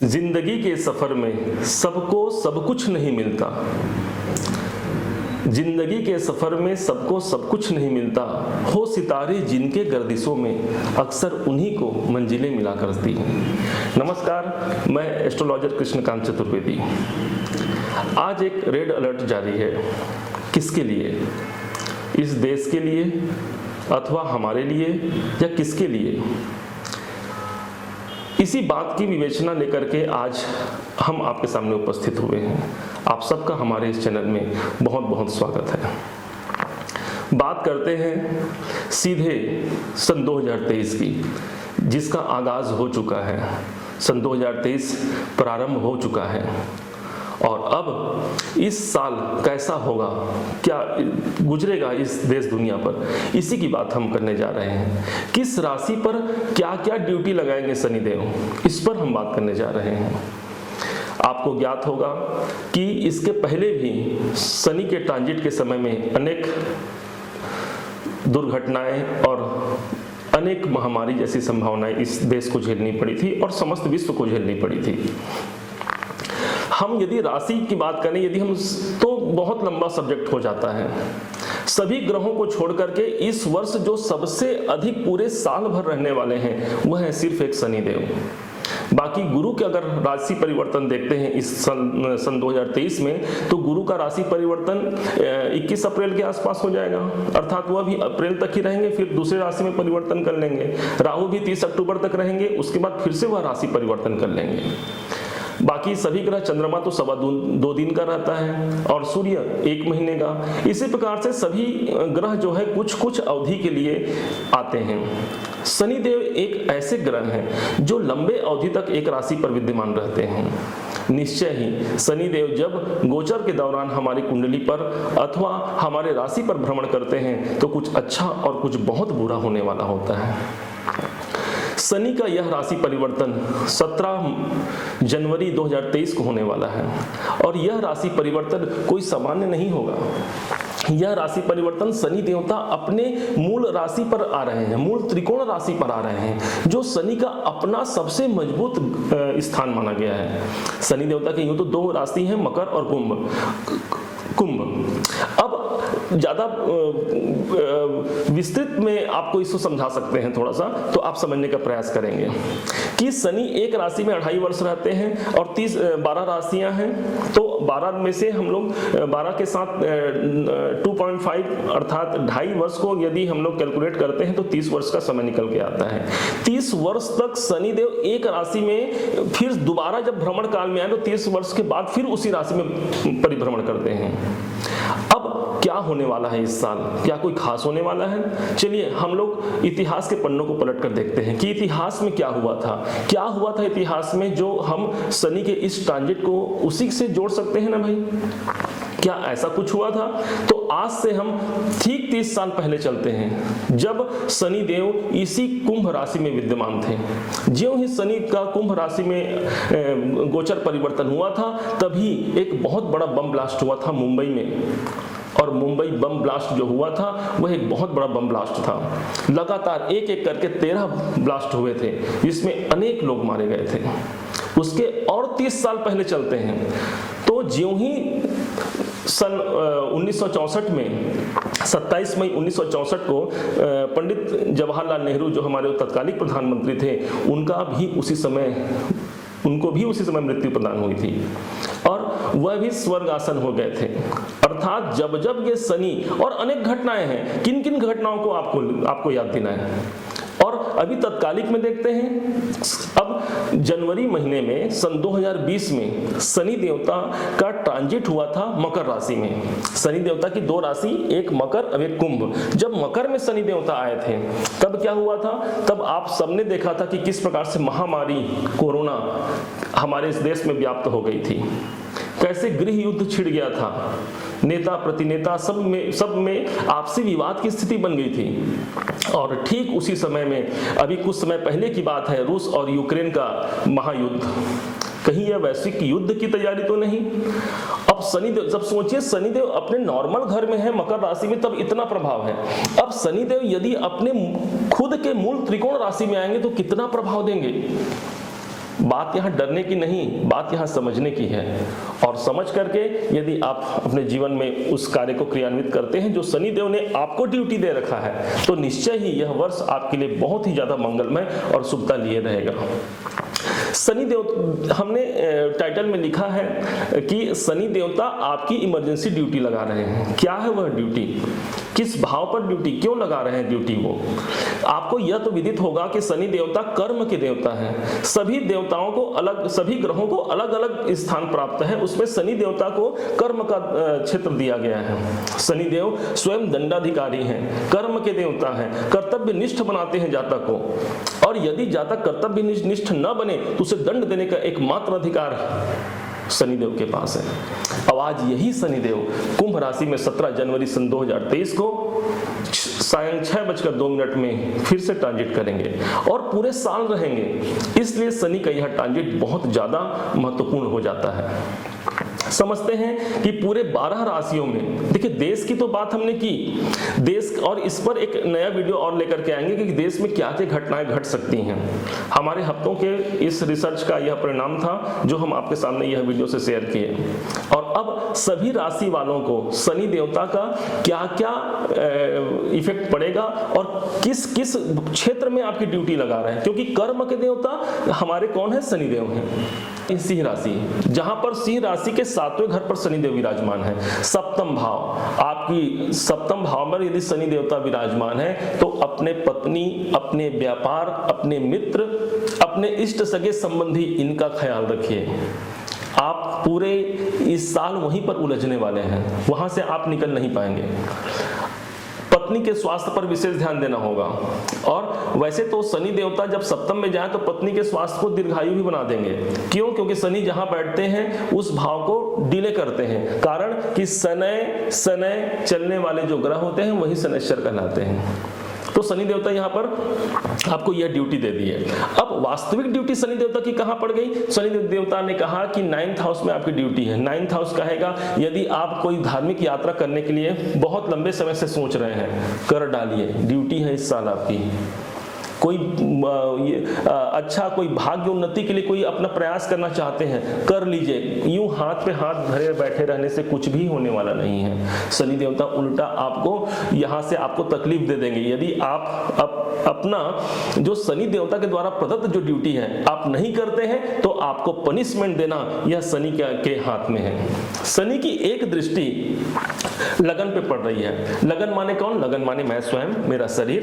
जिंदगी के सफर में सबको सब कुछ नहीं मिलता। जिंदगी के सफर में सबको सब कुछ नहीं मिलता। हो सितारे जिनके गर्दिशों में अक्सर उन्हीं को मंजिलें मिला करती हैं। नमस्कार, मैं एस्ट्रोलॉजर कृष्णकांत चतुर्वेदी। आज एक रेड अलर्ट जारी है। किसके लिए? इस देश के लिए अथवा हमारे लिए या किसके लिए? इसी बात की विवेचना लेकर के आज हम आपके सामने उपस्थित हुए हैं। आप सबका हमारे इस चैनल में बहुत बहुत स्वागत है। बात करते हैं सीधे सन 2023 की, जिसका आगाज हो चुका है। सन 2023 प्रारंभ हो चुका है और अब इस साल कैसा होगा, क्या गुजरेगा इस देश दुनिया पर, इसी की बात हम करने जा रहे हैं। किस राशि पर क्या क्या ड्यूटी लगाएंगे शनिदेव, इस पर हम बात करने जा रहे हैं। आपको ज्ञात होगा कि इसके पहले भी शनि के ट्रांजिट के समय में अनेक दुर्घटनाएं और अनेक महामारी जैसी संभावनाएं इस देश को झेलनी पड़ी थी और समस्त विश्व को झेलनी पड़ी थी। हम यदि राशि की बात करें, यदि हम तो बहुत लंबा सब्जेक्ट हो जाता है। सभी ग्रहों को छोड़ करके इस वर्ष जो सबसे अधिक पूरे साल भर रहने वाले हैं वह है सिर्फ एक शनिदेव। बाकी गुरु के अगर राशि परिवर्तन देखते हैं इस सन 2023 में, तो गुरु का राशि परिवर्तन 21 अप्रैल के आसपास हो जाएगा, अर्थात वह भी अप्रैल तक ही रहेंगे, फिर दूसरे राशि में परिवर्तन कर लेंगे। राहु भी 30 अक्टूबर तक रहेंगे, उसके बाद फिर से वह राशि परिवर्तन कर लेंगे। बाकी सभी ग्रह, चंद्रमा तो 2.25 दिन का रहता है और सूर्य 1 महीने का। इसी प्रकार से सभी ग्रह जो है कुछ कुछ अवधि के लिए आते हैं। शनिदेव एक ऐसे ग्रह हैं जो लंबे अवधि तक एक राशि पर विद्यमान रहते हैं। निश्चय ही शनिदेव जब गोचर के दौरान हमारी कुंडली पर अथवा हमारे राशि पर भ्रमण करते हैं तो कुछ अच्छा और कुछ बहुत बुरा होने वाला होता है। शनि का यह राशि परिवर्तन 17 जनवरी 2023 को होने वाला है और यह राशि परिवर्तन कोई सामान्य नहीं होगा। यह राशि परिवर्तन शनि देवता अपने मूल राशि पर आ रहे हैं, मूल त्रिकोण राशि पर आ रहे हैं, जो शनि का अपना सबसे मजबूत स्थान माना गया है। शनि देवता के यूं तो 2 राशि हैं, मकर और कुंभ। अब ज्यादा विस्तृत में आपको इसको समझा सकते हैं थोड़ा सा, तो आप समझने का प्रयास करेंगे कि शनि एक राशि में 2.5 वर्ष रहते हैं और 12 राशियां हैं, तो 12 में से हम लोग 12 के साथ 2.5 अर्थात 2.5 वर्ष को यदि हम लोग कैलकुलेट करते हैं तो 30 वर्ष का समय निकल के आता है। 30 वर्ष तक शनिदेव एक राशि में, फिर दोबारा जब भ्रमण काल में आए तो 30 वर्ष के बाद फिर उसी राशि में परिभ्रमण करते हैं। अब क्या होने वाला है इस साल, क्या कोई खास होने वाला है? चलिए हम लोग इतिहास के पन्नों को पलट कर देखते हैं कि इतिहास में क्या हुआ था इतिहास में, जो हम शनि के इस ट्रांजिट को उसी से जोड़ सकते हैं ना भाई। क्या ऐसा कुछ हुआ था? तो आज से हम ठीक 30 साल पहले चलते हैं, जब शनि देव इसी कुंभ राशि में विद्यमान थे। ज्यों ही शनि का कुंभ राशि में गोचर परिवर्तन हुआ था, तभी एक बहुत बड़ा बम ब्लास्ट हुआ था मुंबई में। और मुंबई बम ब्लास्ट जो हुआ था वह एक बहुत बड़ा बम ब्लास्ट था। लगातार एक एक करके 13 ब्लास्ट हुए थे, जिसमें अनेक लोग मारे गए थे। उसके और 30 साल पहले चलते हैं, तो ज्यों ही सन 1964 में 27 मई 1964 को पंडित जवाहरलाल नेहरू, जो हमारे तत्कालीन प्रधानमंत्री थे, उनको भी उसी समय मृत्यु प्रदान हुई थी और वह भी स्वर्गासन हो गए थे। अर्थात जब जब ये शनि, और अनेक घटनाएं हैं, किन किन घटनाओं को आपको याद दिलाएं। और अभी तत्कालिक में देखते हैं, अब जनवरी महीने में सन 2020 में शनि देवता का ट्रांजिट हुआ था मकर राशि में। शनि देवता की 2 राशि, एक मकर और एक कुंभ। जब मकर में शनि देवता आए थे तब क्या हुआ था? तब आप सबने देखा था कि किस प्रकार से महामारी कोरोना हमारे इस देश में व्याप्त हो गई थी, कैसे गृह युद्ध छिड़ गया था, नेता प्रतिनेता सब में आपसी विवाद की स्थिति बन गई थी। और ठीक उसी समय में, अभी कुछ समय पहले की बात है, रूस और यूक्रेन का महायुद्ध। कहीं यह वैश्विक युद्ध की तैयारी तो नहीं? अब शनिदेव, जब सोचिए शनिदेव अपने नॉर्मल घर में है मकर राशि में, तब इतना प्रभाव है। अब शनिदेव यदि अपने खुद के मूल त्रिकोण राशि में आएंगे तो कितना प्रभाव देंगे? बात यहाँ डरने की नहीं, बात यहाँ समझने की है। और समझ करके यदि आप अपने जीवन में उस कार्य को क्रियान्वित करते हैं जो शनिदेव ने आपको ड्यूटी दे रखा है, तो निश्चय ही यह वर्ष आपके लिए बहुत ही ज्यादा मंगलमय और शुभता लिए रहेगा। शनि देव, हमने टाइटल में लिखा है कि शनि देवता आपकी इमरजेंसी ड्यूटी लगा रहे हैं। क्या है वह ड्यूटी, किस भाव पर ड्यूटी, क्यों लगा रहे हैं ड्यूटी? वो आपको यह तो विदित होगा कि शनि देवता कर्म के देवता है। सभी देवताओं को अलग, सभी ग्रहों को अलग अलग स्थान प्राप्त है, उसमें शनि देवता को कर्म का क्षेत्र दिया गया है। शनि देव स्वयं दंडाधिकारी हैं, कर्म के देवता हैं, कर्तव्य निष्ठ बनाते हैं जातक को, और यदि जातक कर्तव्य निष्ठ न बने तो उसे दंड देने का एकमात्र अधिकार शनिदेव के पास है। अब आज यही शनिदेव कुंभ राशि में 17 जनवरी सन 2023 को सायं 6:02 में फिर से ट्रांजिट करेंगे और पूरे साल रहेंगे। इसलिए शनि का यह ट्रांजिट बहुत ज्यादा महत्वपूर्ण हो जाता है। समझते हैं कि पूरे 12 राशियों में, देखिए देश की तो बात हमने की, देश, और इस पर एक नया वीडियो और लेकर के आएंगे कि देश में क्या क्या घटनाएं घट सकती हैं। हमारे हफ्तों के इस रिसर्च का यह परिणाम था जो हम आपके सामने यह वीडियो से शेयर किए। और अब सभी राशि वालों को शनि देवता का क्या क्या इफेक्ट पड़ेगा और किस किस क्षेत्र में आपकी ड्यूटी लगा रहे हैं, क्योंकि कर्म के देवता हमारे कौन है? शनिदेव हैं। सिंह राशि, जहां पर सिंह राशि के 7वें घर पर शनिदेव विराजमान है। सप्तम भाव, आपकी सप्तम भाव में यदि शनि देवता विराजमान है तो अपने पत्नी, अपने व्यापार, अपने मित्र, अपने इष्ट सगे संबंधी, इनका ख्याल रखिए। आप पूरे इस साल वहीं पर उलझने वाले हैं, वहां से आप निकल नहीं पाएंगे। पत्नी के स्वास्थ्य पर विशेष ध्यान देना होगा। और वैसे तो शनि देवता जब सप्तम में जाए तो पत्नी के स्वास्थ्य को दीर्घायु भी बना देंगे। क्यों? क्योंकि शनि जहां बैठते हैं उस भाव को डिले करते हैं, कारण कि शनै चलने वाले जो ग्रह होते हैं वही शनैश्चर कहलाते हैं। तो शनि देवता यहाँ पर आपको यह ड्यूटी दे दी है। अब वास्तविक ड्यूटी शनि देवता की कहाँ पड़ गई? शनि देवता ने कहा कि 9th हाउस में आपकी ड्यूटी है। 9th हाउस कहेगा यदि आप कोई धार्मिक यात्रा करने के लिए बहुत लंबे समय से सोच रहे हैं, कर डालिए, ड्यूटी है इस साल आपकी। कोई अच्छा कोई भाग्य उन्नति के लिए कोई अपना प्रयास करना चाहते हैं, कर लीजिए। यूं हाथ पे हाथ धरे बैठे रहने से कुछ भी होने वाला नहीं है। शनि देवता उल्टा आपको यहां से आपको तकलीफ दे देंगे। यदि आप अपना जो शनि देवता के द्वारा प्रदत्त जो ड्यूटी है आप नहीं करते हैं तो आपको पनिशमेंट देना यह शनि के हाथ में है। शनि की एक दृष्टि लगन पे पड़ रही है। लगन माने कौन? लगन माने मैं स्वयं, मेरा शरीर,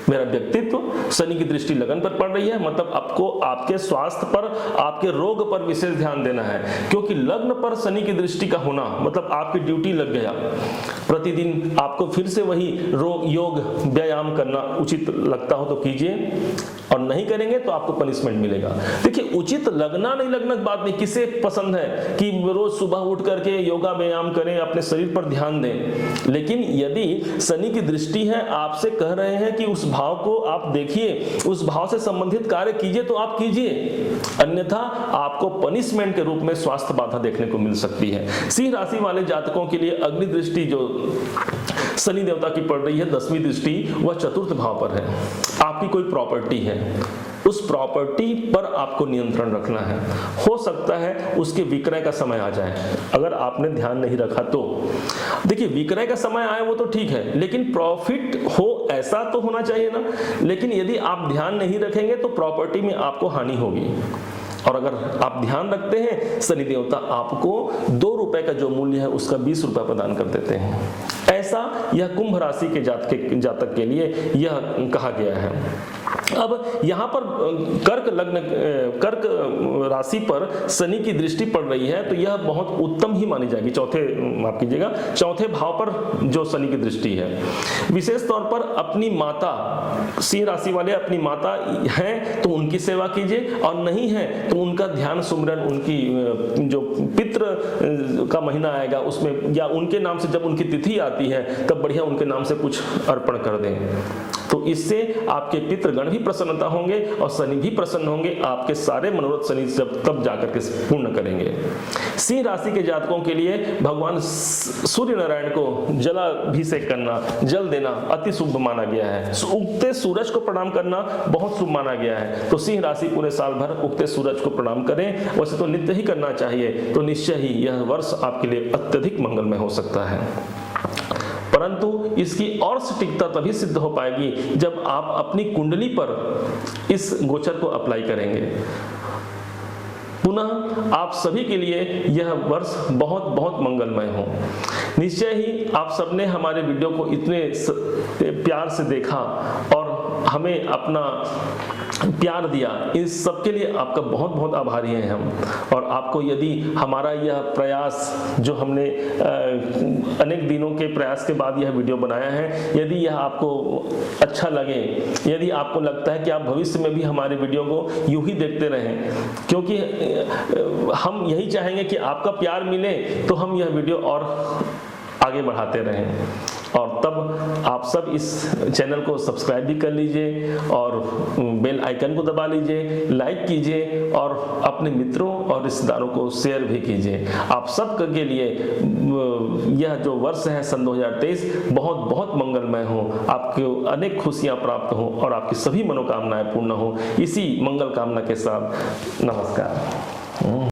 मेरा व्यक्तित्व। शनि की दृष्टि लगन पर पड़ रही है, मतलब आपको आपके स्वास्थ्य पर, आपके रोग पर विशेष ध्यान देना है। क्योंकि लग्न पर शनि की दृष्टि का होना मतलब आपकी ड्यूटी लग गया। प्रतिदिन आपको फिर से वही योग व्यायाम करना उचित लगता हो तो कीजिए, और नहीं करेंगे तो आपको पनिशमेंट मिलेगा। देखिए उचित लगना नहीं लगना बात नहीं, किसे पसंद है कि रोज सुबह उठ करके योगा व्यायाम करें, अपने शरीर पर ध्यान दें। लेकिन यदि शनि की दृष्टि है, आपसे कह रहे हैं कि उस भाव को आप देखिए, उस भाव से संबंधित कार्य कीजिए तो आप कीजिए, अन्यथा आपको पनिशमेंट के रूप में स्वास्थ्य बाधा देखने को मिल सकती है। सिंह राशि वाले जातकों के लिए अग्नि दृष्टि जो शनि देवता की पड़ रही है, 10वीं दृष्टि, वह 4th भाव पर है। आपकी कोई प्रॉपर्टी है, उस प्रॉपर्टी पर आपको नियंत्रण रखना है। हो सकता है उसके विक्रय का समय आ जाए, अगर आपने ध्यान नहीं रखा तो। देखिए विक्रय का समय आए वो तो ठीक है, लेकिन प्रॉफिट हो ऐसा तो होना चाहिए ना। लेकिन यदि आप ध्यान नहीं रखेंगे तो प्रॉपर्टी में आपको हानि होगी। और अगर आप ध्यान रखते हैं, शनि देवता आपको 2 रुपए का जो मूल्य है उसका 20 रुपए प्रदान कर देते हैं। ऐसा यह कुंभ राशि के जातक के लिए यह कहा गया है। अब यहाँ पर कर्क राशि पर शनि की दृष्टि पड़ रही है तो यह बहुत उत्तम ही मानी जाएगी। चौथे भाव पर जो शनि की दृष्टि है, विशेष तौर पर अपनी माता, सिंह राशि वाले अपनी माता हैं तो उनकी सेवा कीजिए, और नहीं है तो उनका ध्यान सुमरन, उनकी जो पितृ का महीना आएगा उसमें, या उनके नाम से जब उनकी तिथि आती है तब बढ़िया उनके नाम से कुछ अर्पण कर दें। तो इससे आपके पितृगण भी प्रसन्नता होंगे और शनि भी प्रसन्न होंगे, आपके सारे मनोरथ शनि जब तब जाकर के पूर्ण करेंगे। सिंह राशि के जातकों के लिए भगवान सूर्य नारायण को जलाभिषेक करना, जल देना अति शुभ माना गया है। उगते सूरज को प्रणाम करना बहुत शुभ माना गया है। तो सिंह राशि पूरे साल भर उगते सूरज को प्रणाम करें, वैसे तो नित्य ही करना चाहिए, तो निश्चय ही यह वर्ष आपके लिए अत्यधिक मंगलमय हो सकता है। परंतु इसकी और सटीकता तभी सिद्ध हो पाएगी जब आप अपनी कुंडली पर इस गोचर को अप्लाई करेंगे। पुनः आप सभी के लिए यह वर्ष बहुत बहुत मंगलमय हो। निश्चय ही आप सबने हमारे वीडियो को इतने प्यार से देखा और हमें अपना प्यार दिया, इस सब के लिए आपका बहुत बहुत आभारी हैं हम। और आपको यदि हमारा यह प्रयास जो हमने अनेक दिनों के प्रयास के बाद यह वीडियो बनाया है, यदि यह आपको अच्छा लगे, यदि आपको लगता है कि आप भविष्य में भी हमारे वीडियो को यूं ही देखते रहें, क्योंकि हम यही चाहेंगे कि आपका प्यार मिले तो हम यह वीडियो और आगे बढ़ाते रहें। और तब आप सब इस चैनल को सब्सक्राइब भी कर लीजिए और बेल आइकन को दबा लीजिए, लाइक कीजिए और अपने मित्रों और रिश्तेदारों को शेयर भी कीजिए। आप सब के लिए यह जो वर्ष है सन 2023 बहुत बहुत मंगलमय हो, आपको अनेक खुशियां प्राप्त हो और आपकी सभी मनोकामनाएं पूर्ण हो। इसी मंगल कामना के साथ नमस्कार।